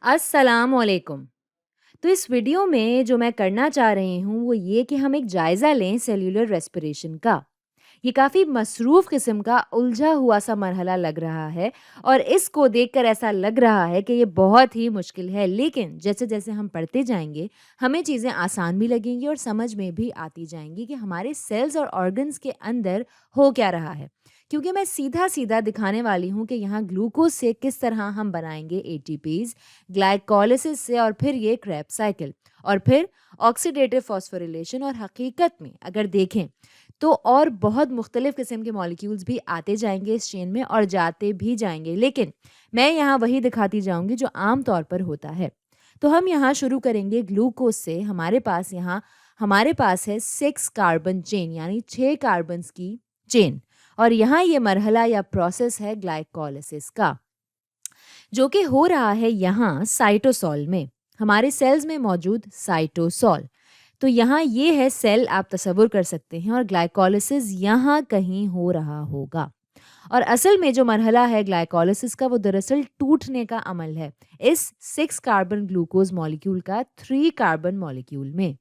अस्सलाम वालेकुम। तो इस वीडियो में जो मैं करना चाह रही हूँ वो ये कि हम एक जायज़ा लें सेल्यूलर रेस्पिरेशन का। ये काफ़ी मसरूफ़ किस्म का उलझा हुआ सा मरहला लग रहा है और इसको देखकर ऐसा लग रहा है कि ये बहुत ही मुश्किल है, लेकिन जैसे-जैसे हम पढ़ते जाएँगे, हमें चीज़ें आसान भी लगेंगी और समझ में भी आती जाएँगी कि हमारे सेल्स और ऑर्गन्स के अंदर हो क्या रहा है। क्योंकि मैं सीधा-सीधा दिखाने वाली हूँ कि यहाँ ग्लूकोज़ से किस तरह हम बनाएँगे एटीपीज़, ग्लाइकोलिसिस से और फिर ये क्रेब्स साइकिल और फिर ऑक्सीडेटिव फॉस्फोरिलेशन और हकीकत में अगर देखें तो और बहुत मुख्तलिफ किस्म के मॉलिक्यूल्स भी आते जाएंगे इस चेन में और जाते भी जाएंगे, लेकिन मैं यहाँ वही दिखाती जाऊंगी जो आम तौर पर होता है। तो हम यहाँ शुरू करेंगे ग्लूकोज से। हमारे पास है 6 कार्बन चेन, यानी 6 कार्बन्स की चेन। और यहाँ ये मरहला या प्रोसेस है ग्लाइकोलिसिस का, जो कि हो रहा है यहाँ साइटोसॉल में, हमारे सेल्स में मौजूद साइटोसॉल। तो यहाँ ये है सेल, आप तसव्वुर कर सकते हैं, और ग्लाइकोलिसिस यहाँ कहीं हो रहा होगा। और असल में जो मरहला है ग्लाइकोलिसिस का वो दरअसल टूटने का अमल है इस 6 कार्बन ग्लूकोज मॉलिक्यूल का 3 कार्बन मॉलिक्यूल में।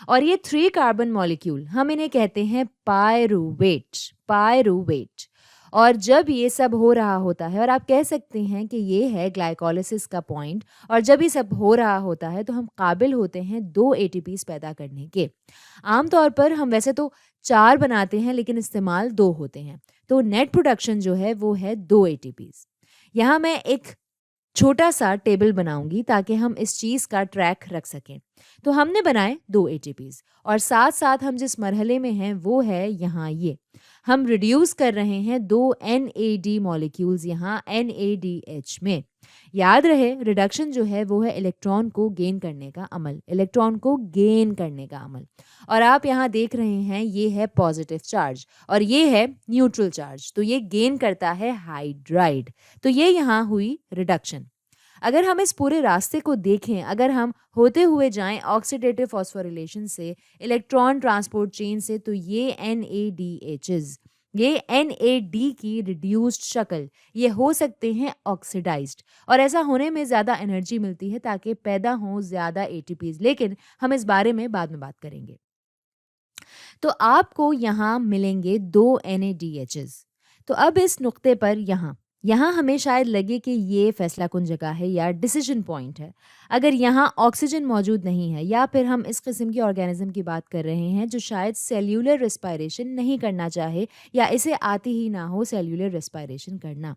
और ये 3 कार्बन मॉलिक्यूल हम इन्हें कहते हैं पायरुवेट। पायरुवेट। और जब ये सब हो रहा होता है, और आप कह सकते हैं कि ये है ग्लाइकोलिसिस का पॉइंट, और जब ये सब हो रहा होता है तो हम काबिल होते हैं 2 एटीपीज पैदा करने के। आमतौर पर हम वैसे तो 4 बनाते हैं, लेकिन इस्तेमाल 2 होते हैं। तो नेट प्रोडक्शन जो है वो है 2 एटीपीज। यहाँ मैं एक छोटा सा टेबल बनाऊंगी ताकि हम इस चीज़ का ट्रैक रख सकें। तो हमने बनाए 2 एटीपीज, और साथ साथ हम जिस मरहले में हैं वो है यहाँ ये, हम रिड्यूस कर रहे हैं 2 NAD मॉलिक्यूल्स यहाँ NADH में। याद रहे, रिडक्शन जो है वो है इलेक्ट्रॉन को गेन करने का अमल, इलेक्ट्रॉन को गेन करने का अमल। और आप यहाँ देख रहे हैं ये है पॉजिटिव चार्ज और ये है न्यूट्रल चार्ज, तो ये गेन करता है हाइड्राइड। तो ये यहाँ हुई रिडक्शन। अगर हम इस पूरे रास्ते को देखें, अगर हम होते हुए जाएं ऑक्सीडेटिव फॉस्फोरिलेशन से इलेक्ट्रॉन ट्रांसपोर्ट चेन से, तो ये NADHs, ये NAD की रिड्यूस्ड शक्ल, ये हो सकते हैं ऑक्सीडाइज्ड, और ऐसा होने में ज़्यादा एनर्जी मिलती है ताकि पैदा हों ज़्यादा एटीपीज, लेकिन हम इस बारे में बाद में बात करेंगे। तो आपको यहाँ मिलेंगे 2 NADHs। तो अब इस नुक्ते पर यहाँ यहाँ हमें शायद लगे कि ये फैसला कुन जगह है या डिसीजन पॉइंट है। अगर यहाँ ऑक्सीजन मौजूद नहीं है, या फिर हम इस किस्म की ऑर्गेनिज्म की बात कर रहे हैं जो शायद सेल्यूलर रेस्पिरेशन नहीं करना चाहे, या इसे आती ही ना हो सेल्यूलर रेस्पिरेशन करना,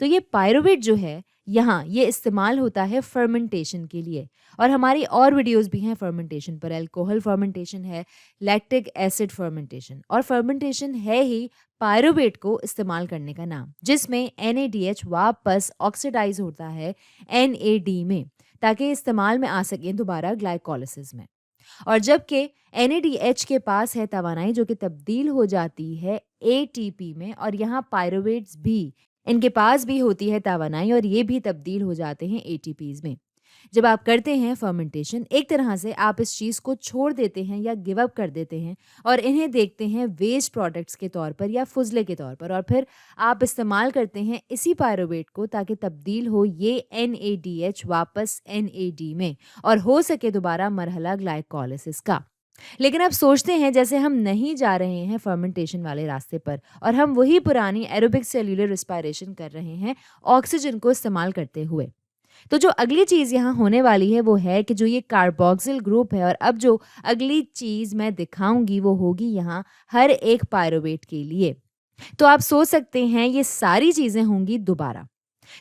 तो ये पायरुवेट जो है यहाँ ये इस्तेमाल होता है फर्मेंटेशन के लिए। और हमारी और वीडियोस भी हैं फर्मेंटेशन पर, अल्कोहल फर्मेंटेशन है, लैक्टिक एसिड फर्मेंटेशन, और फर्मेंटेशन है ही पायरुवेट को इस्तेमाल करने का नाम, जिसमें NADH वापस ऑक्सीडाइज होता है NAD में, ताकि इस्तेमाल में आ सके दोबारा ग्लाइकोलिसिस में। और जबकि NADH के पास है तवानाई जो कि तब्दील हो जाती है ATP में, और यहाँ पायरुवेट्स भी, इनके पास भी होती है तवानाई और ये भी तब्दील हो जाते हैं ATPs में। जब आप करते हैं फर्मेंटेशन, एक तरह से आप इस चीज़ को छोड़ देते हैं या गिव अप कर देते हैं और इन्हें देखते हैं वेस्ट प्रोडक्ट्स के तौर पर या फुजले के तौर पर, और फिर आप इस्तेमाल करते हैं इसी पायरुवेट को ताकि तब्दील हो ये NADH वापस NAD में, और हो सके दोबारा मरहला ग्लाइकोलिसिस का। लेकिन अब सोचते हैं जैसे हम नहीं जा रहे हैं फर्मेंटेशन वाले रास्ते पर, और हम वही पुरानी एरोबिक सेल्यूलर रिस्पायरेशन कर रहे हैं ऑक्सीजन को इस्तेमाल करते हुए। तो जो अगली चीज़ यहाँ होने वाली है वो है कि जो ये कार्बोक्सिल ग्रुप है, और अब जो अगली चीज़ मैं दिखाऊंगी वो होगी यहाँ हर एक पायरुवेट के लिए। तो आप सोच सकते हैं ये सारी चीज़ें होंगी दोबारा।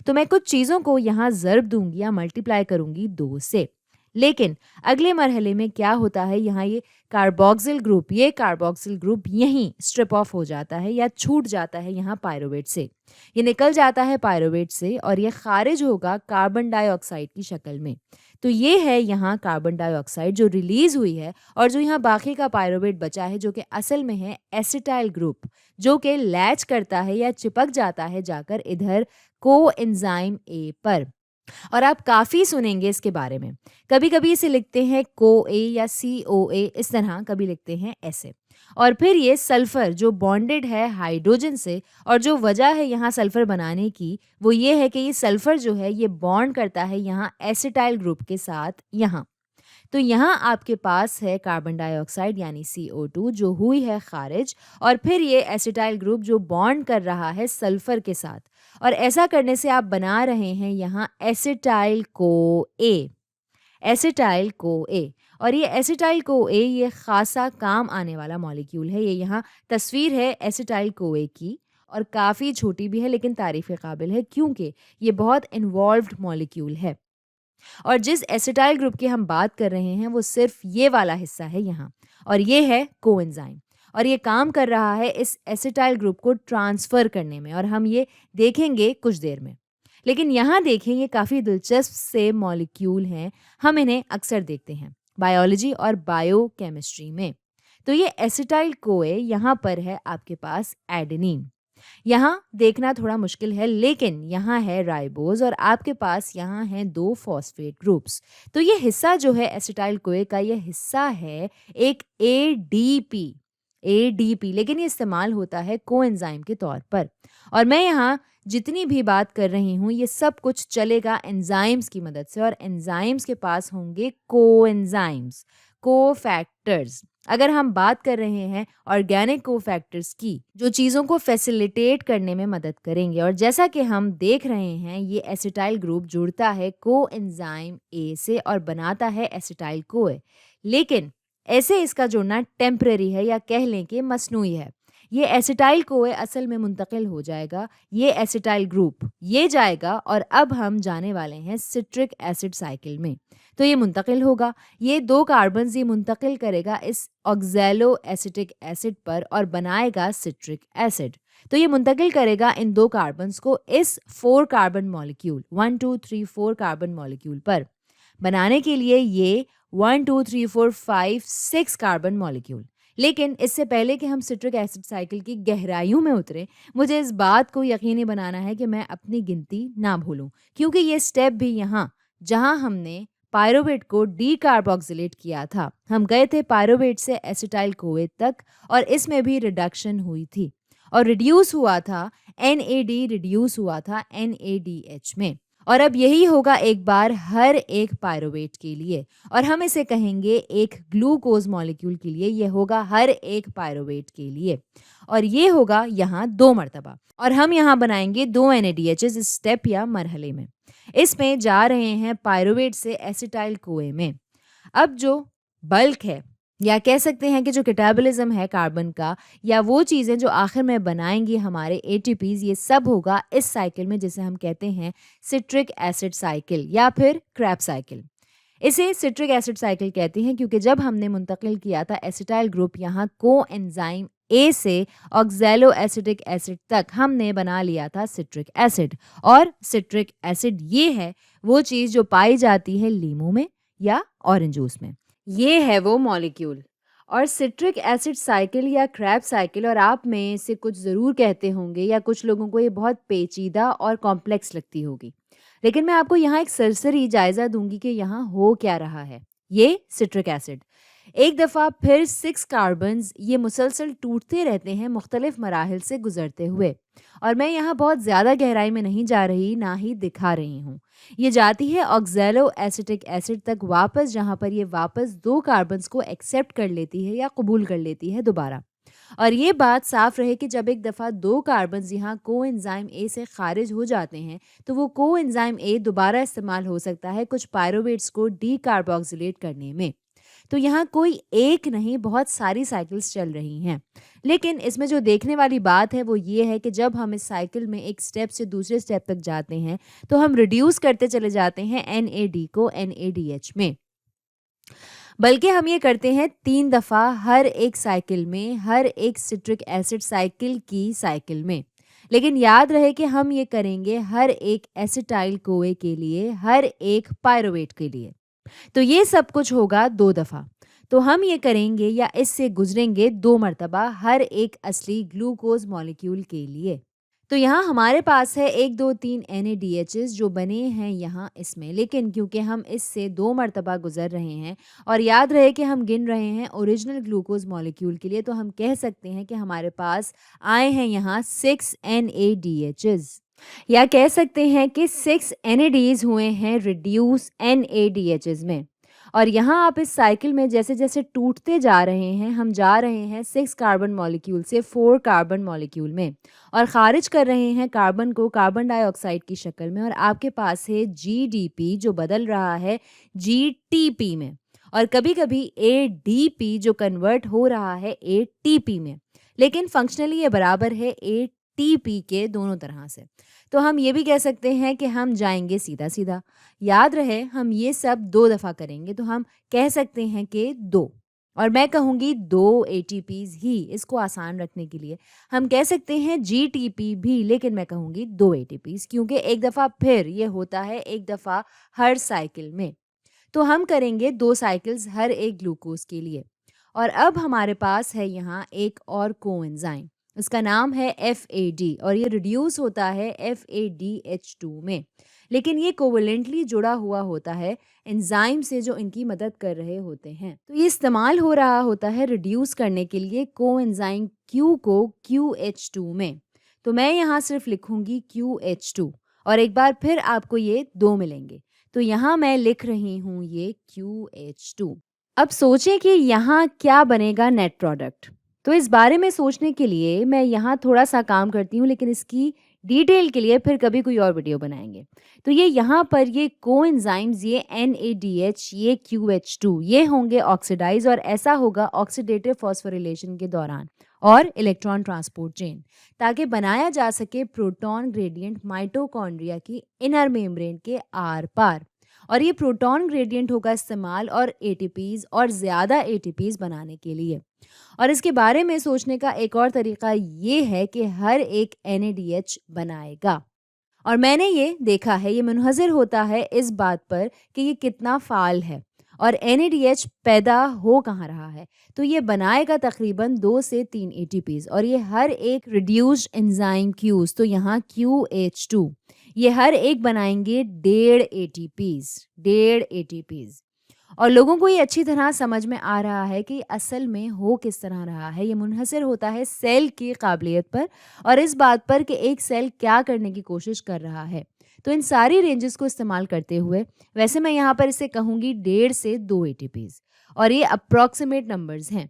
तो मैं कुछ चीज़ों को यहाँ ज़र्ब दूंगी या मल्टीप्लाई करूंगी 2 से। लेकिन अगले मरहले में क्या होता है, यहाँ ये कार्बोक्सिल ग्रुप यहीं स्ट्रिप ऑफ हो जाता है या छूट जाता है यहाँ पायरुवेट से। ये निकल जाता है पायरुवेट से और ये खारिज होगा कार्बन डाइऑक्साइड की शक्ल में। तो ये है यहाँ कार्बन डाइऑक्साइड जो रिलीज हुई है, और जो यहाँ बाकी का पायरुवेट बचा है जो कि असल में है एसिटाइल ग्रुप, जो कि लैच करता है या चिपक जाता है जाकर इधर कोएंजाइम ए पर। और आप काफ़ी सुनेंगे इसके बारे में। कभी-कभी इसे लिखते हैं CoA या COA इस तरह, कभी लिखते हैं ऐसे। और फिर ये सल्फ़र जो बॉन्डेड है हाइड्रोजन से, और जो वजह है यहाँ सल्फ़र बनाने की, वो ये है कि ये सल्फ़र जो है ये बॉन्ड करता है यहाँ एसिटाइल ग्रुप के साथ यहाँ। तो यहाँ आपके पास है कार्बन डाइऑक्साइड यानी CO2 जो हुई है खारिज, और फिर ये एसिटाइल ग्रुप जो बॉन्ड कर रहा है सल्फर के साथ, और ऐसा करने से आप बना रहे हैं यहाँ एसिटाइल को ए। एसिटाइल को ए, और ये एसिटाइल को ए ये खासा काम आने वाला मॉलिक्यूल है। ये यहाँ तस्वीर है एसिटाइल को ए की, और काफ़ी छोटी भी है लेकिन तारीफ़ के काबिल है, क्योंकि ये बहुत इन्वॉल्व्ड मॉलिक्यूल है। और जिस एसिटाइल ग्रुप की हम बात कर रहे हैं वो सिर्फ ये वाला हिस्सा है यहाँ, और ये है कोएंजाइम, और ये काम कर रहा है इस एसिटाइल ग्रुप को ट्रांसफ़र करने में, और हम ये देखेंगे कुछ देर में। लेकिन यहाँ देखें, ये काफ़ी दिलचस्प से मॉलिक्यूल हैं, हम इन्हें अक्सर देखते हैं बायोलॉजी और बायोकेमिस्ट्री में। तो ये एसिटाइल कोए यहाँ पर है आपके पास एडेनिन। यहाँ देखना थोड़ा मुश्किल है, लेकिन यहाँ है राइबोज, और आपके पास यहाँ हैं 2 फॉस्फेट ग्रुप्स। तो ये हिस्सा जो है एसिटाइल कोए का, ये हिस्सा है एक एडीपी, लेकिन ये इस्तेमाल होता है कोएंजाइम के तौर पर। और मैं यहाँ जितनी भी बात कर रही हूँ ये सब कुछ चलेगा एंजाइम्स की मदद से, और एंजाइम्स के पास होंगे कोएंजाइम्स, कोफैक्टर्स। अगर हम बात कर रहे हैं ऑर्गेनिक कोफैक्टर्स की, जो चीज़ों को फैसिलिटेट करने में मदद करेंगे, और जैसा कि हम देख रहे हैं ये एसिटाइल ग्रुप जुड़ता है कोएंजाइम ए से और बनाता है एसिटाइल कोए। लेकिन ऐसे इसका जुड़ना टेम्परेरी है, या कह लें कि मसनूई है। ये एसिटाइल कोए असल में मुंतकिल हो जाएगा, ये एसिटाइल ग्रुप ये जाएगा, और अब हम जाने वाले हैं सिट्रिक एसिड साइकिल में। तो ये मुंतकिल होगा, ये 2 कार्बन्स ये मुंतकिल करेगा इस ऑक्सैलो एसिटिक एसिड पर और बनाएगा सिट्रिक एसिड। तो ये मुंतकिल करेगा इन 2 कार्बन्स को इस 4 कार्बन मॉलिक्यूल 1 2 3 4 कार्बन मॉलिक्यूल पर। बनाने के लिए ये 1 2 3 4 5 6 कार्बन मॉलिक्यूल। लेकिन इससे पहले कि हम सिट्रिक एसिड साइकिल की गहराइयों में उतरें, मुझे इस बात को यकीनी बनाना है कि मैं अपनी गिनती ना भूलूं, क्योंकि ये स्टेप भी यहाँ, जहाँ हमने पायरुवेट को डीकार्बोक्सिलेट किया था, हम गए थे पायरुवेट से एसिटाइल कोए तक, और इसमें भी रिडक्शन हुई थी, और रिड्यूस हुआ था NAD, रिड्यूस हुआ था NADH में। और अब यही होगा एक बार हर एक पायरुवेट के लिए, और हम इसे कहेंगे एक ग्लूकोज मॉलिक्यूल के लिए, ये होगा हर एक पायरुवेट के लिए, और ये होगा यहाँ 2 मरतबा, और हम यहाँ बनाएंगे 2 NADHs इस स्टेप या मरहले में। इसमें जा रहे हैं पायरुवेट से एसिटाइल कोए में। अब जो बल्क है, या कह सकते हैं कि जो कैटाबॉलिज्म है कार्बन का, या वो चीज़ें जो आखिर में बनाएंगी हमारे ATPs, ये सब होगा इस साइकिल में, जिसे हम कहते हैं सिट्रिक एसिड साइकिल या फिर क्रेब्स साइकिल। इसे सिट्रिक एसिड साइकिल कहते हैं क्योंकि जब हमने मुंतकिल किया था एसिटाइल ग्रुप यहाँ कोएंजाइम ए से ऑक्सैलो एसिटिक एसिड तक, हमने बना लिया था सिट्रिक एसिड। और सिट्रिक एसिड ये है वो चीज़ जो पाई जाती है लीमू में या ऑरेंज जूस में, ये है वो मॉलिक्यूल। और सिट्रिक एसिड साइकिल या क्रेब्स साइकिल, और आप में से कुछ ज़रूर कहते होंगे, या कुछ लोगों को ये बहुत पेचीदा और कॉम्प्लेक्स लगती होगी, लेकिन मैं आपको यहाँ एक सरसरी जायज़ा दूंगी कि यहाँ हो क्या रहा है। ये सिट्रिक एसिड एक दफ़ा फिर 6 कार्बन्स ये मुसलसल टूटते रहते हैं मुख्तलिफ मराहिल से गुजरते हुए, और मैं यहाँ बहुत ज़्यादा गहराई में नहीं जा रही, ना ही दिखा रही हूँ। ये जाती है ऑक्सैलो एसिटिक एसिड तक वापस, जहाँ पर ये वापस 2 कार्बन्स को एक्सेप्ट कर लेती है या कबूल कर लेती है दोबारा। और ये बात साफ रहे कि जब एक दफ़ा 2 कार्बन्स यहाँ कोएंजाइम ए से खारिज हो जाते हैं, तो वो कोएंजाइम ए दोबारा इस्तेमाल हो सकता है कुछ पायरुवेट्स को डीकार्बोक्सिलेट करने में। तो यहाँ कोई एक नहीं, बहुत सारी साइकिल्स चल रही हैं। लेकिन इसमें जो देखने वाली बात है वो ये है कि जब हम इस साइकिल में एक स्टेप से दूसरे स्टेप तक जाते हैं, तो हम रिड्यूस करते चले जाते हैं NAD को NADH में। बल्कि हम ये करते हैं 3 दफ़ा हर एक साइकिल में, हर एक सिट्रिक एसिड साइकिल की साइकिल में। लेकिन याद रहे कि हम ये करेंगे हर एक एसिटाइल कोए के लिए, हर एक पायरुवेट के लिए। तो ये सब कुछ होगा 2 दफ़ा। तो हम ये करेंगे या इससे गुजरेंगे 2 मरतबा हर एक असली ग्लूकोज मॉलिक्यूल के लिए। तो यहाँ हमारे पास है 1, 2, 3 NADHs जो बने हैं यहाँ इसमें, लेकिन क्योंकि हम इससे 2 मर्तबा गुज़र रहे हैं और याद रहे कि हम गिन रहे हैं ओरिजिनल ग्लूकोज़ मॉलिक्यूल के लिए, तो हम कह सकते हैं कि हमारे पास आए हैं यहाँ 6 NADHs, या कह सकते हैं कि 6 NADs हुए हैं रिड्यूस NADHs में। और यहाँ आप इस साइकिल में जैसे-जैसे टूटते जा रहे हैं, हम जा रहे हैं 6 कार्बन मॉलिक्यूल से 4 कार्बन मॉलिक्यूल में और ख़ारिज कर रहे हैं कार्बन को कार्बन डाइऑक्साइड की शक्ल में, और आपके पास है GDP जो बदल रहा है GTP में, और कभी-कभी ADP जो कन्वर्ट हो रहा है ATP में। लेकिन फंक्शनली ये बराबर है ATP के दोनों तरह से। तो हम ये भी कह सकते हैं कि हम जाएँगे सीधा-सीधा। याद रहे हम ये सब 2 दफ़ा करेंगे, तो हम कह सकते हैं कि 2, और मैं कहूँगी 2 ATPs ही, इसको आसान रखने के लिए। हम कह सकते हैं GTP भी, लेकिन मैं कहूँगी 2 ATPs, क्योंकि एक दफ़ा फिर ये होता है एक दफ़ा हर साइकिल में। तो हम करेंगे 2 साइकिल्स हर एक ग्लूकोज़ के लिए। और अब हमारे पास है यहाँ एक और कोएंजाइम, इसका नाम है FAD, और ये रिड्यूस होता है FADH2 में। लेकिन ये कोवैलेंटली जुड़ा हुआ होता है एंजाइम से जो इनकी मदद कर रहे होते हैं। तो ये इस्तेमाल हो रहा होता है रिड्यूस करने के लिए कोएंजाइम Q को QH2 में। तो मैं यहाँ सिर्फ लिखूंगी QH2, और एक बार फिर आपको ये 2 मिलेंगे। तो यहाँ मैं लिख रही हूँ ये QH2। अब सोचें कि यहाँ क्या बनेगा नेट प्रोडक्ट। तो इस बारे में सोचने के लिए मैं यहाँ थोड़ा-सा काम करती हूँ, लेकिन इसकी डिटेल के लिए फिर कभी कोई और वीडियो बनाएँगे। तो ये यहाँ पर ये कोएंजाइम्स, ये NADH, ये QH2, ये होंगे ऑक्सीडाइज़, और ऐसा होगा ऑक्सीडेटिव फॉस्फोरिलेशन के दौरान और इलेक्ट्रॉन ट्रांसपोर्ट चेन, ताकि बनाया जा सके प्रोटॉन ग्रेडिएंट माइटोकॉन्ड्रिया की इनर मेम्ब्रेन के आर-पार। और ये प्रोटॉन ग्रेडिएंट होगा इस्तेमाल और ATPs और ज़्यादा ATPs बनाने के लिए। और इसके बारे में सोचने का एक और तरीका ये है कि हर एक NADH बनाएगा, और मैंने ये देखा है, ये मुनहज़िर होता है इस बात पर कि ये कितना फ़ाल है और NADH पैदा हो कहाँ रहा है। तो ये बनाएगा तकरीबन 2 से 3 ATPs, और ये हर एक रिड्यूस्ड एंजाइम Qs, तो यहाँ QH2, ये हर एक बनाएंगे 1.5 ATPs। और लोगों को ये अच्छी तरह समझ में आ रहा है कि असल में हो किस तरह रहा है। ये मुनहसर होता है सेल की काबिलियत पर और इस बात पर कि एक सेल क्या करने की कोशिश कर रहा है। तो इन सारी रेंजेस को इस्तेमाल करते हुए वैसे मैं यहाँ पर इसे कहूँगी 1.5 से 2 ATPs, और ये अप्रॉक्सीमेट नंबर्स हैं।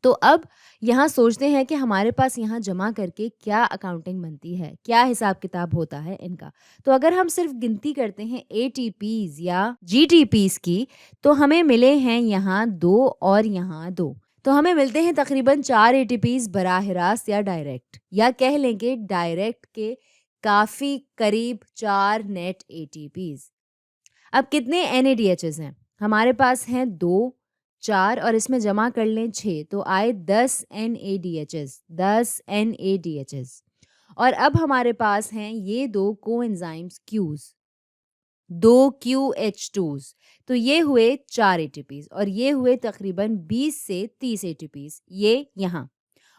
तो अब यहाँ सोचते हैं कि हमारे पास यहाँ जमा करके क्या अकाउंटिंग बनती है, क्या हिसाब किताब होता है इनका। तो अगर हम सिर्फ गिनती करते हैं ATPs या GTPs की, तो हमें मिले हैं यहाँ 2 और यहाँ 2। तो हमें मिलते हैं तकरीबन 4 ATPs बराह रास्त या डायरेक्ट, या कह लेंगे डायरेक्ट के काफ़ी करीब 4 नेट ATPs। अब कितने NADHs हैं? हमारे पास हैं 2, 4 और इसमें जमा कर लें 6, तो आए 10 NADHs, 10 NADHs। और अब हमारे पास हैं ये 2 कोएंजाइम्स Qs, 2 QH2s, तो ये हुए 4 ATPs, और ये हुए तकरीबन 20 से 30 ATPs, ये यहाँ,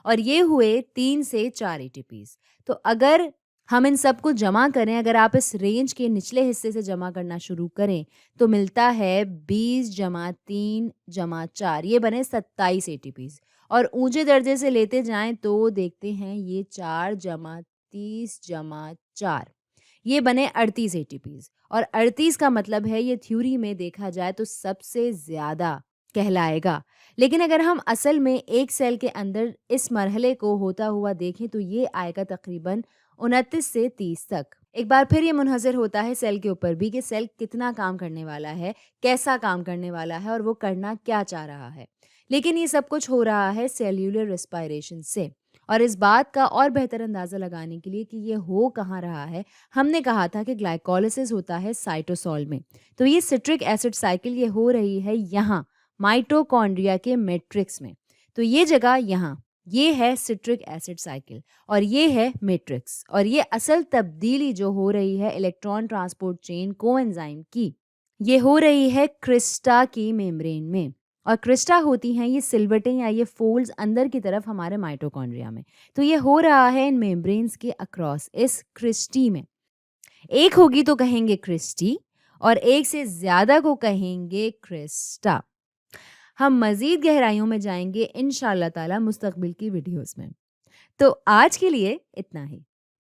और ये हुए 3 से 4 ATPs। तो अगर हम इन सबको जमा करें, अगर आप इस रेंज के निचले हिस्से से जमा करना शुरू करें, तो मिलता है 20 जमा 3 जमा 4, ये बने 27 ATPs। और ऊंचे दर्जे से लेते जाएं तो देखते हैं ये 4 जमा 30 जमा 4, ये बने 38 ATPs। और 38 का मतलब है ये थ्योरी में देखा जाए तो सबसे ज़्यादा कहलाएगा। लेकिन अगर हम असल में एक सेल के अंदर इस मरहले को होता हुआ देखें तो ये आएगा तकरीबन 29 से 30 तक। एक बार फिर ये मुनहज़र होता है सेल के ऊपर भी कि सेल कितना काम करने वाला है, कैसा काम करने वाला है और वो करना क्या चाह रहा है। लेकिन ये सब कुछ हो रहा है सेल्यूलर रेस्पिरेशन से। और इस बात का और बेहतर अंदाज़ा लगाने के लिए कि ये हो कहाँ रहा है, हमने कहा था कि ग्लाइकोलिसिस होता है साइटोसॉल में। तो ये सिट्रिक एसिड साइकिल ये हो रही है यहाँ माइटोकॉन्ड्रिया के मैट्रिक्स में। तो ये जगह यहाँ, ये है सिट्रिक एसिड साइकिल और ये है मैट्रिक्स, और ये असल तब्दीली जो हो रही है इलेक्ट्रॉन ट्रांसपोर्ट चेन कोएंजाइम की, ये हो रही है क्रिस्टा की मेम्ब्रेन में। और क्रिस्टा होती हैं ये सिलवटें या ये फोल्ड्स अंदर की तरफ हमारे माइटोकॉन्ड्रिया में। तो ये हो रहा है इन मेम्ब्रेन्स के अक्रॉस इस क्रिस्टी में। एक होगी तो कहेंगे क्रिस्टी और एक से ज़्यादा को कहेंगे क्रिस्टा। हम मज़ीद गहराइयों में जाएँगे इंशाअल्लाह ताला मुस्तक़बिल की वीडियोज़ में। तो आज के लिए इतना ही।